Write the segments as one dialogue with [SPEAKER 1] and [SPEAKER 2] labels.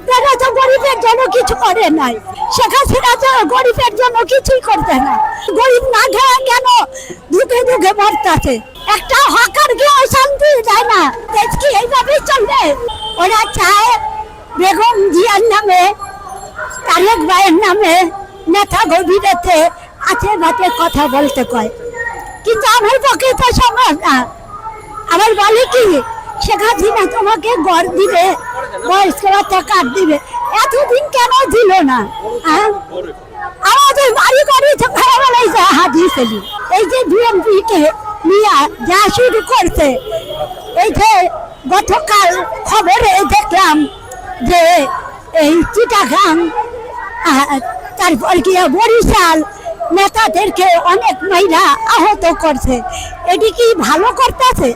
[SPEAKER 1] আপনারা তো গরিবের জন্য কিছু করে নাই, শেখ হাসিনা তো গরিবের জন্য কিছুই করতে না। গরিব না খেয়ে কেন দুঃখে দুঃখে মরতেছে? একটা হকার গিয়ে শান্তি দেয় না। দেশ কি এইভাবেই চলবে? ওরা চায় বেগম জিয়ার নামে, তারেক ভাইয়ের নামে নেতা গভীরেতে আছে বাতে কথা বলতে কয়, কিন্তু আমার পক্ষে তো সম্ভব না। আবার বলে কি শেখ হাসিনা তোমাকে ঘর দিবে, বয়স্ক ভাতা কার্ড দিবে, এতদিন কেন দিল না? আমাদের বাড়ি বাড়ি তো খাওয়াবেলাই যা হাজিয়েছিল। এই যে বিএনপি কে নিয়ে যা শুরু করছে, এই যে গতকাল খবরে দেখলাম যে এই চিটাগাং তারপর গিয়ে বরিশাল নেতাদেরকে অনেক মহিলা আহত করছে। এটি কি ভালো করতেছে?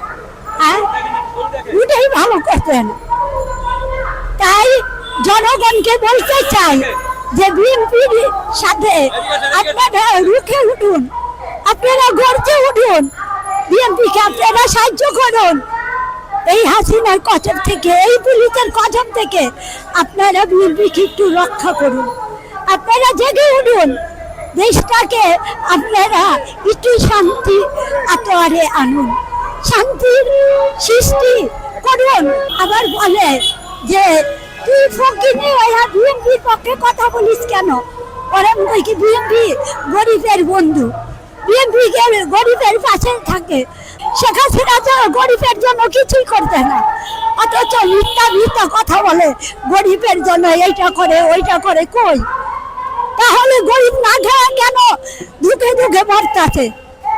[SPEAKER 1] ওটাই ভালো করতেন। তাই জনগণকে বলতে চাই যে বিএনপির সাথে আপনারা রুখে উঠুন, আপনারা গর্জে উঠুন, বিএনপিকে আপনারা সাহায্য করুন। এই হাসিনার কচম থেকে, এই পুলিশের কচম থেকে আপনারা বিএনপিকে একটু রক্ষা করুন। আপনারা জেগে উঠুন, দেশটাকে আপনারা একটু শান্তি আতোয়ারে আনুন, শান্তির সৃষ্টি করুন। আবার বলে যে তুই ফকিনি হইয়া বিএনপির পক্ষে কথা বলিস কেন? ওরা কি বিএনপি গরিবের বন্ধু, বিএনপি গরিবের পাশে থাকে। শেখ হাসিনা তো গরিবের জন্য কিছুই করতে না, অথচ মিথ্যা মিথ্যা কথা বলে গরিবের জন্য এইটা করে ওইটা করে। কই তাহলে গরিব না খেয়ে কেন দুঃখে দুঃখে মরতেছে?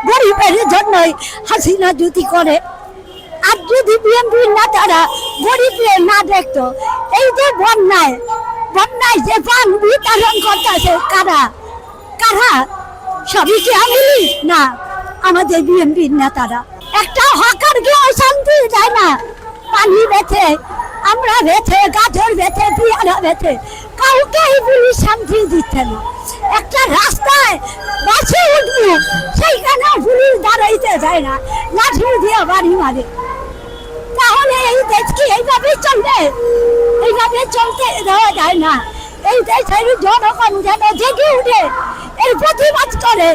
[SPEAKER 1] গরিবের জন্যই হাসিনা যদি করে। আর যদি বিএনপির নেতারা গরিবের না দেখতো, এই যে বন্যায় যে পান বিতরণ করতেছে কারা কারা, সবই কি আমি না আমাদের বিএনপির নেতারা? একটা হকার গিয়ে শান্তি দেয় না। পানি বেচে, আমরা বেচে, গাজর বেচে, পেয়ারা বেচে, কাউকে পুলিশ শান্তি দিচ্ছে না। একটা রাস্তায় বাসে উঠবো, সেইখানে পুলিশ দাঁড়াইতে যায় না, লাঠি দিয়ে বাড়ি মারে। তাহলে এই দেশ কি এইভাবেই চলবে? এইভাবে চলতে দেওয়া যায় না। এই দেশের জনগণ যেন জেগে উঠে এর প্রতিবাদ করে।